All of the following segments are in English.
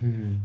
हम्म।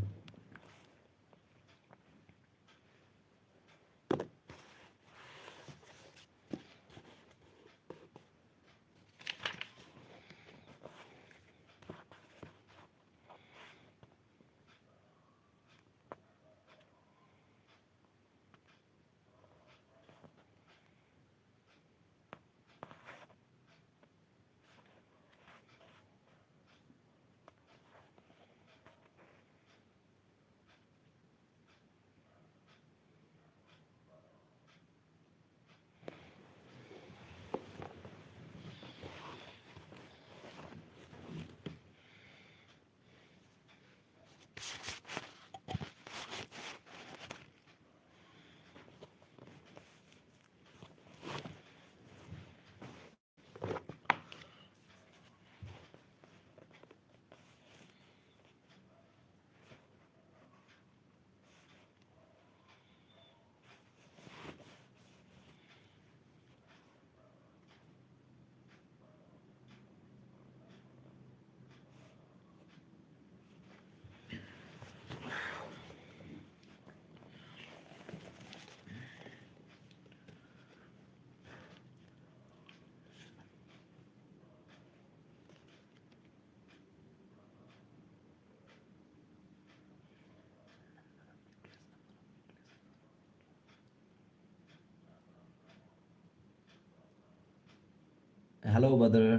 Hello बदर।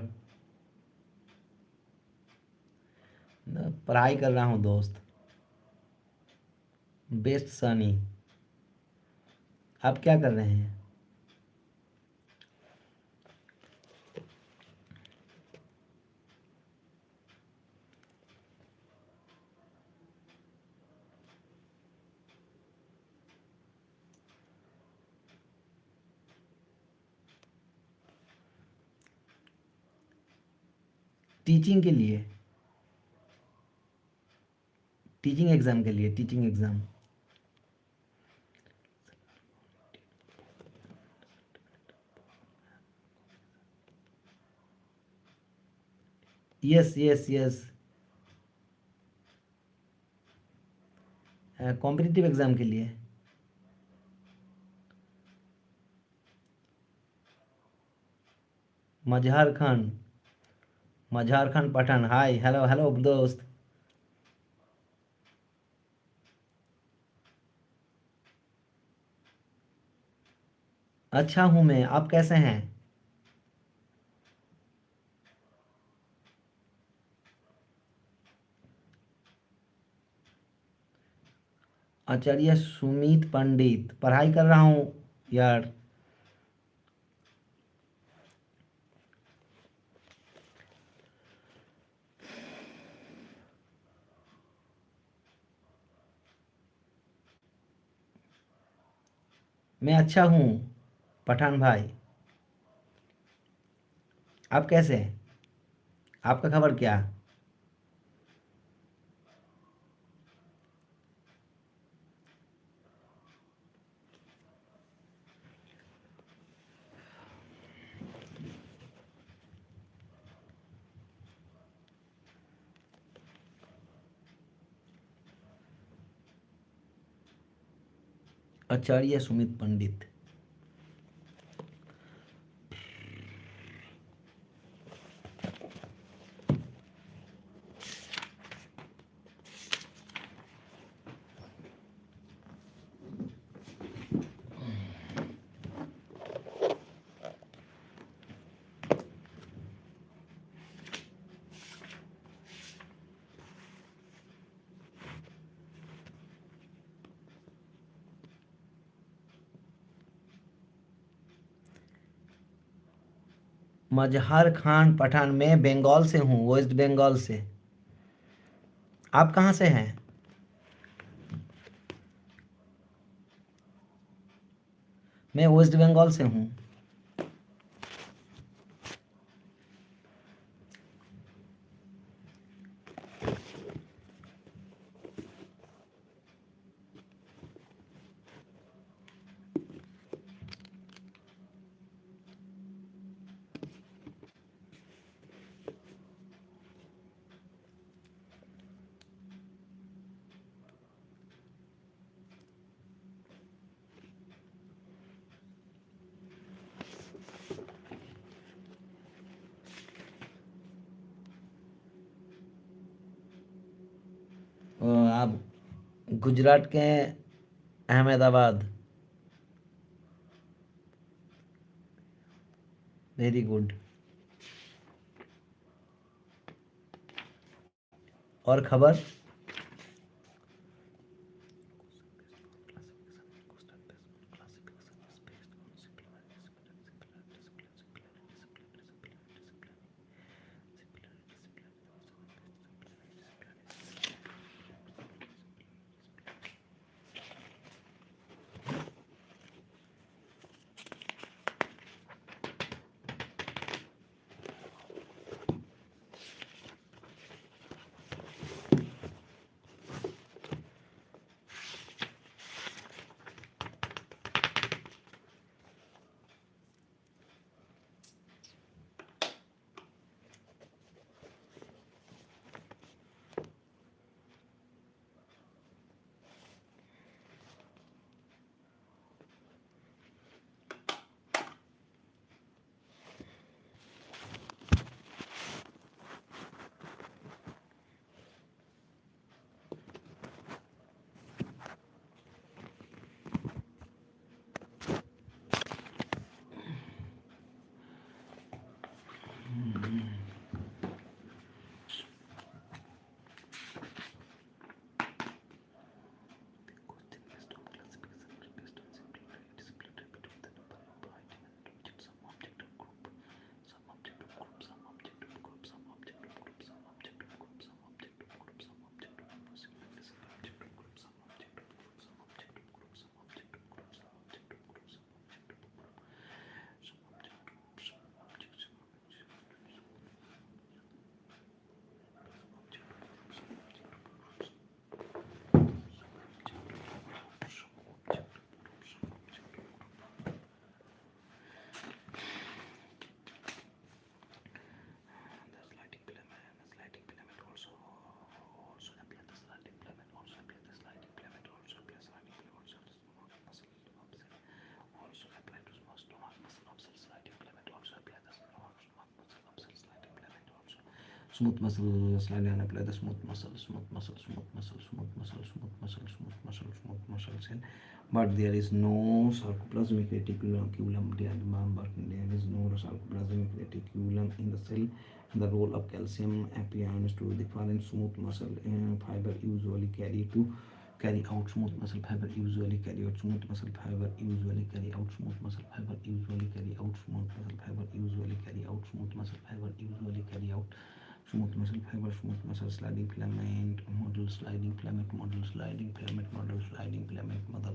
पढ़ाई कर रहा हूँ दोस्त। बेस्ट सनी। आप क्या कर रहे हैं? टीचिंग के लिए। टीचिंग एग्ज़ाम के लिए, teaching exam. Yes yes yes. Competitive exam के लिए। Mazhar Khan. Mazhar Khan Pathan, hi hello hello दोस्त। अच्छा हूँ मैं, आप कैसे हैं? आचार्य सुमित पंडित, पढ़ाई कर रहा हूँ यार। मैं अच्छा हूँ पठान भाई। आप कैसे हैं? आपका खबर क्या? आचार्य सुमित पंडित। मजहर खान पठान, मैं बंगाल से हूँ, वेस्ट बंगाल से। आप कहाँ से हैं? मैं वेस्ट बंगाल से हूँ। आप गुजरात के अहमदाबाद। Very good. और खबर? Smooth muscle, slightly and apply the smooth muscle, smooth muscle, smooth muscle, smooth muscle, smooth muscle, smooth muscle, smooth muscle cell. But there is no sarcoplasmic reticulum. There is no sarcoplasmic reticulum in the cell. The role of calcium appears to different smooth muscle fiber usually carry out smooth muscle fiber usually carry out smooth muscle fiber usually carry out smooth muscle fiber usually carry out smooth muscle fiber usually carry out smooth muscle fiber usually carry out smooth muscle fiber, smooth muscle, sliding filament model, sliding filament model, sliding filament model, sliding filament model,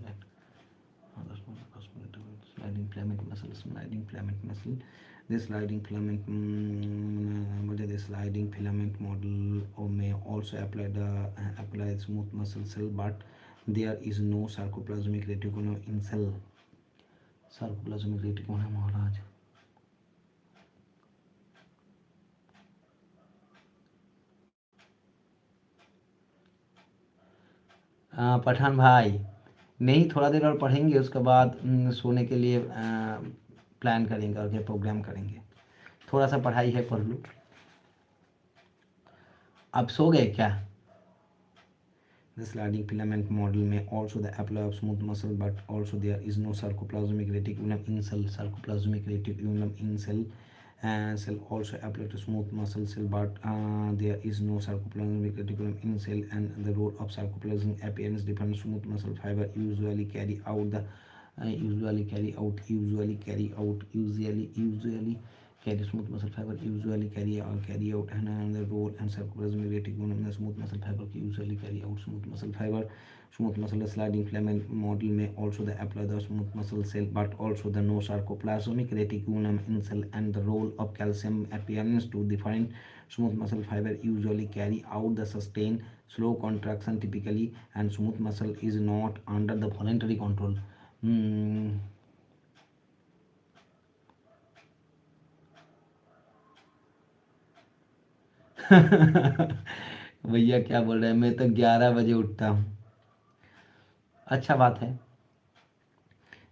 sliding filament muscle, sliding filament muscle. This sliding filament, the sliding filament model or may also apply smooth muscle cell, but there is no sarcoplasmic reticulum in cell. Sarcoplasmic reticulum, Maharaj. Pathan भाई नहीं, थोड़ा देर और पढ़ेंगे, उसके बाद सोने के लिए प्लान करेंगे और क्या प्रोग्राम करेंगे। थोड़ा सा पढ़ाई है, पढ़ लो। आप सो गए क्या? The sliding filament model may also the apply of smooth muscle, but also there is no sarcoplasmic reticulum in cell. Sarcoplasmic reticulum in cell cell also apply to smooth muscle cell, but there is no sarcoplasmic reticulum in cell, and the role of sarcoplasm appearance depends. Smooth muscle fiber usually carry out smooth muscle fiber usually carry out another role, and sarcoplasmic reticulum in the smooth muscle fiber usually carry out smooth muscle sliding filament model may also the apply the smooth muscle cell, but also the no sarcoplasmic reticulum in cell, and the role of calcium appearance to define. Smooth muscle fiber usually carry out the sustained slow contraction typically, and smooth muscle is not under the voluntary control. भैया क्या बोल रहे हैं, मैं तो 11 बजे उठता हूँ। अच्छा बात है।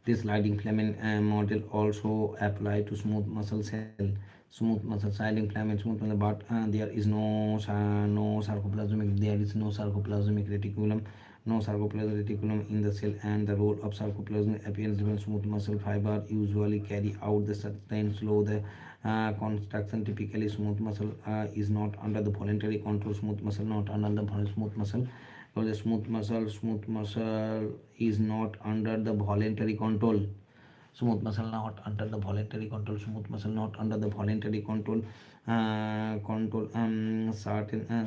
This sliding filament model also apply to smooth muscle cell. smooth muscle, silent filament, smooth muscle, but there is no sarcoplasmic, there is no sarcoplasmic reticulum, no sarcoplasmic reticulum in the cell, and the role of sarcoplasmic appearance depends. Smooth muscle fiber usually carry out the sustained slow the construction. Typically, smooth muscle is not under the voluntary control. Smooth muscle not under the smooth muscle. Or the smooth muscle is not under the voluntary control. Smooth muscle not under the voluntary control. Smooth muscle not under the voluntary control.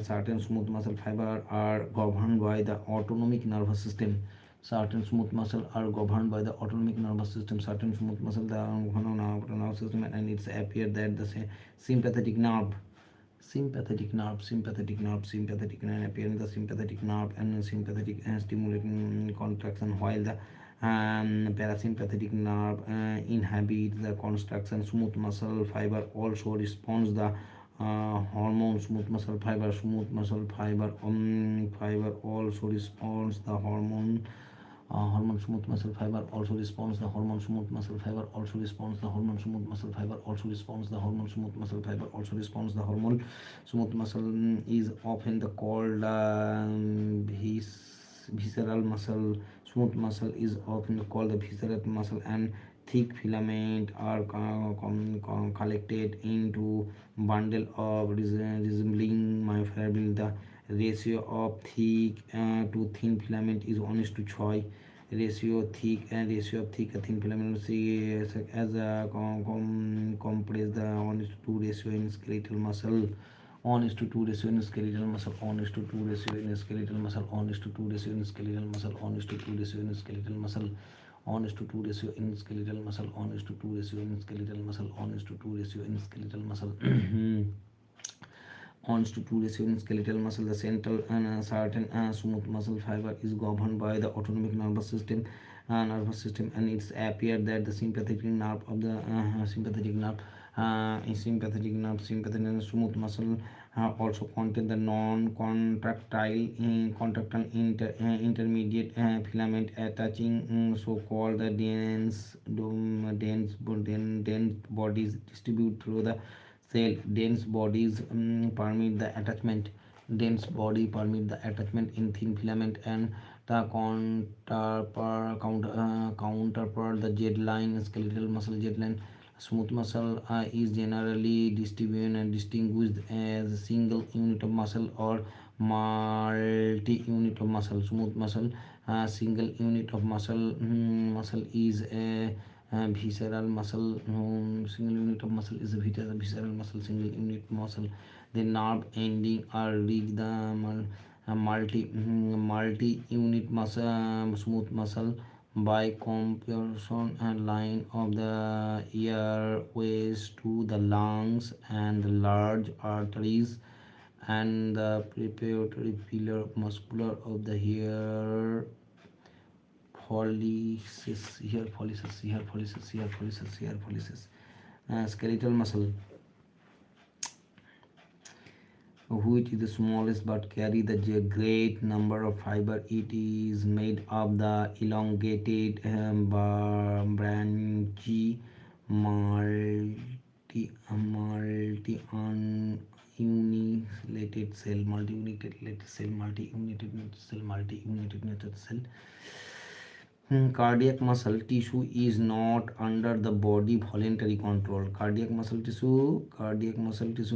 Certain smooth muscle fiber are governed by the autonomic nervous system. Certain smooth muscle are governed by the autonomic nervous system. Certain smooth muscle the autonomic nervous system, and it's appear that the sympathetic nerve sympathetic nerve appear in the sympathetic nerve and sympathetic stimulating contraction, while the parasympathetic nerve inhibits the contraction. Smooth muscle fiber also responds the hormone. Fiber also responds the hormone. Smooth muscle fiber also responds the hormone. Smooth muscle fiber also responds the hormone. Smooth muscle fiber also responds the hormone. Smooth muscle fiber also responds the hormone. Smooth muscle is often the called visceral muscle. Smooth muscle is often called the visceral muscle, and thick filament are collected into bundle of resembling myofibril. The ratio of thick to thin filament is 1:6. Ratio of thick thin filament see as a compress the 1:2 ratio in skeletal muscle. 1:2 ratio in skeletal muscle. 1:2 ratio in skeletal muscle. 1:2 ratio in skeletal muscle. 1:2 ratio in skeletal muscle. 1:2 ratio in skeletal muscle. 1:2 ratio in skeletal muscle. 1:2 ratio in skeletal muscle. 1:2 ratio in skeletal muscle. The central and certain smooth muscle fiber is governed by the autonomic nervous system. And it's appear that the sympathetic nerve of the sympathetic and smooth muscle also contain the non-contractile intermediate filament attaching so-called the dense bodies distribute through the cell. Dense bodies permit the attachment. In thin filament, and the counterpart the jet line skeletal muscle jet line. Smooth muscle is generally distinguished as a single unit of muscle or multi-unit of muscle. Smooth muscle single unit of muscle is a visceral muscle. Single unit of muscle is a visceral muscle. Single unit muscle. The nerve ending are reach the multi-unit muscle. Smooth muscle by comparison and line of the airways to the lungs and the large arteries and the preparatory pillar muscular of the hair follices. Skeletal muscle, which is the smallest but carry the great number of fiber. It is made of the elongated branchy multi-united cell. Cardiac muscle tissue is not under the body voluntary control. Cardiac muscle tissue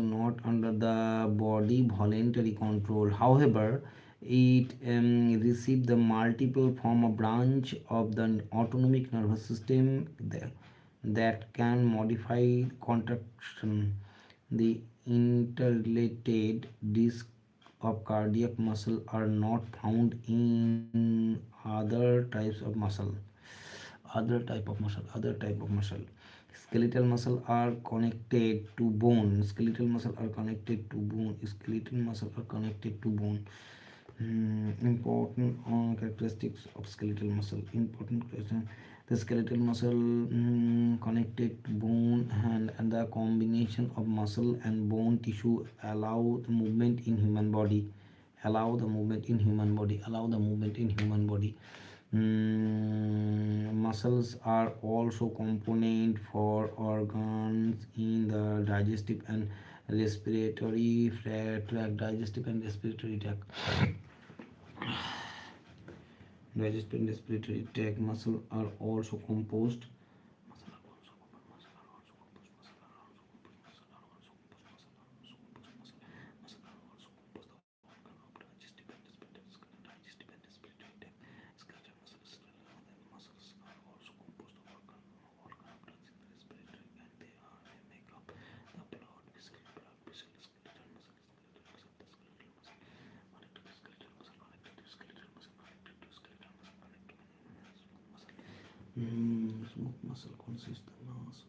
not under the body voluntary control. However, it receives the multiple form of branch of the autonomic nervous system that can modify contraction. The interrelated disc of cardiac muscle are not found in other type of muscle. Skeletal muscle are connected to bone. Important characteristics of skeletal muscle. The skeletal muscle connected to bone, and the combination of muscle and bone tissue allow the movement in human body. Muscles are also component for organs in the digestive and respiratory tract. Digestive and respiratory tract. Digestive and respiratory tract muscle are also composed. Smooth muscle consists the mass.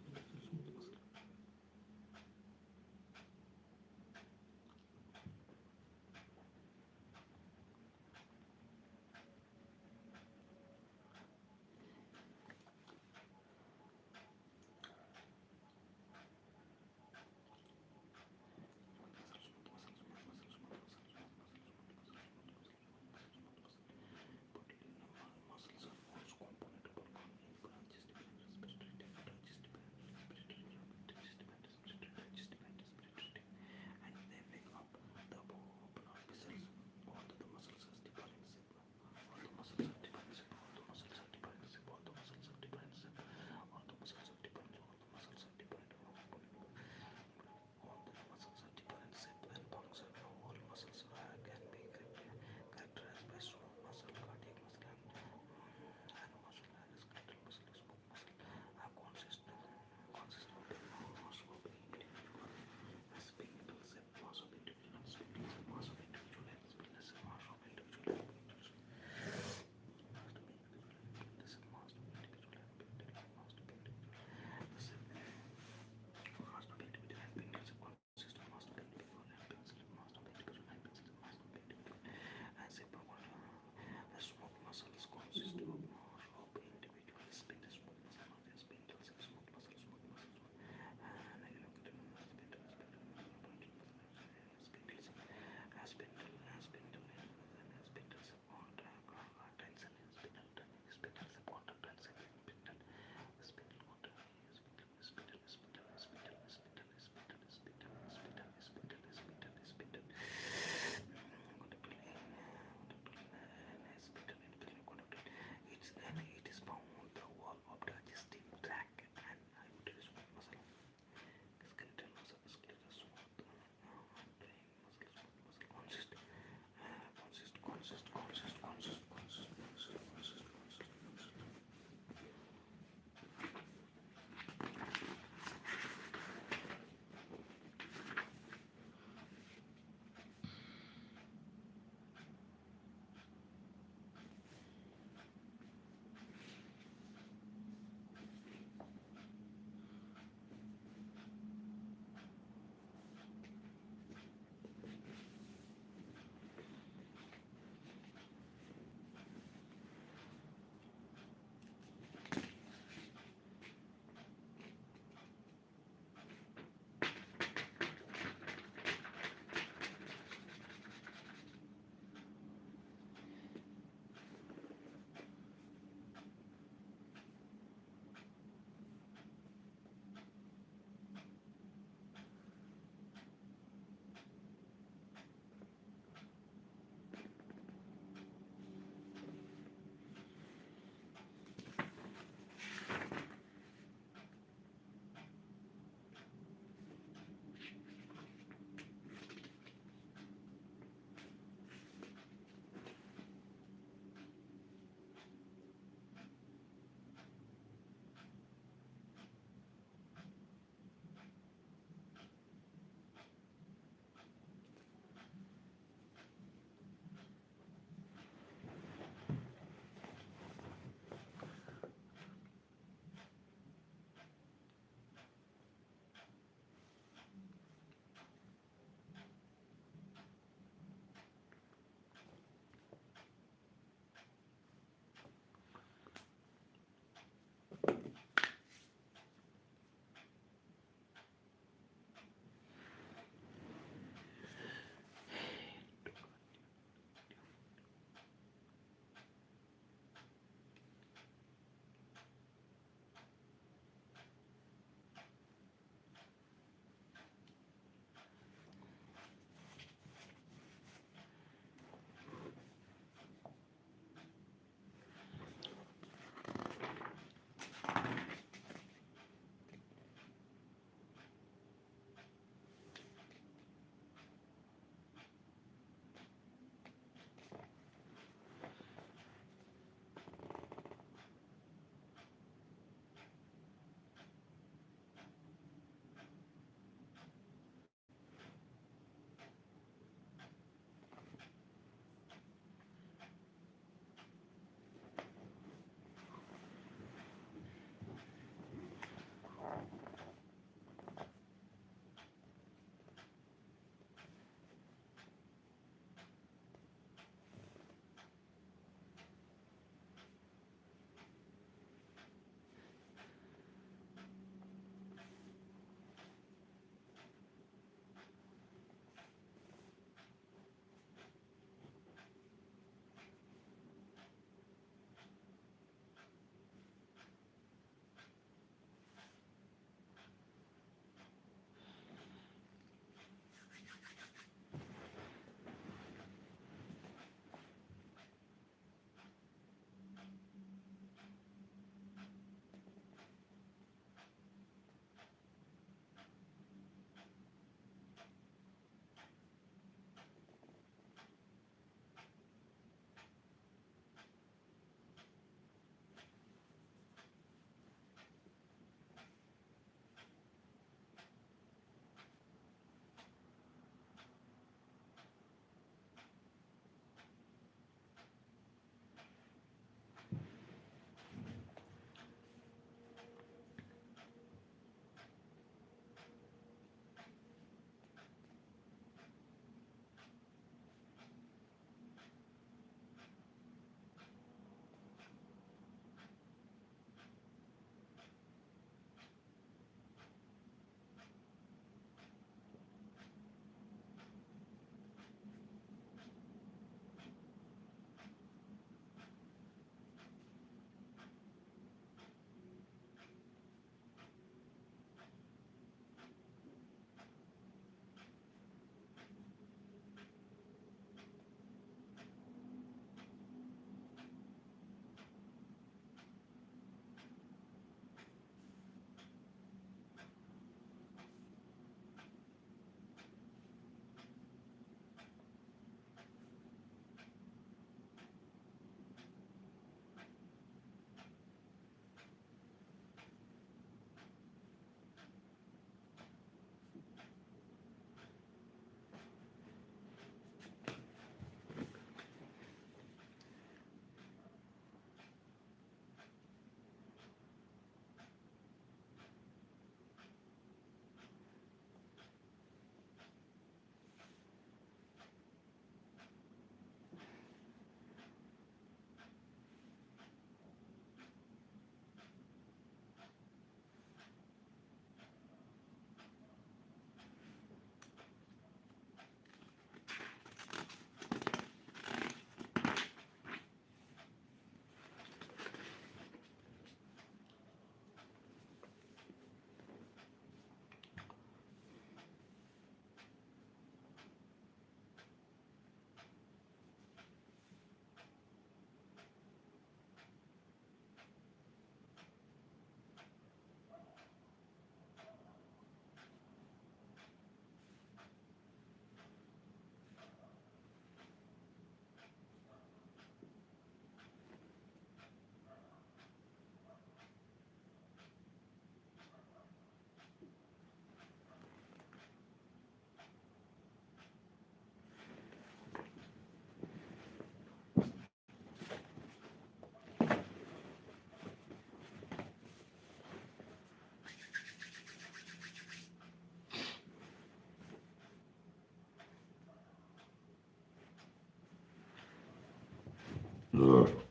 Ugh.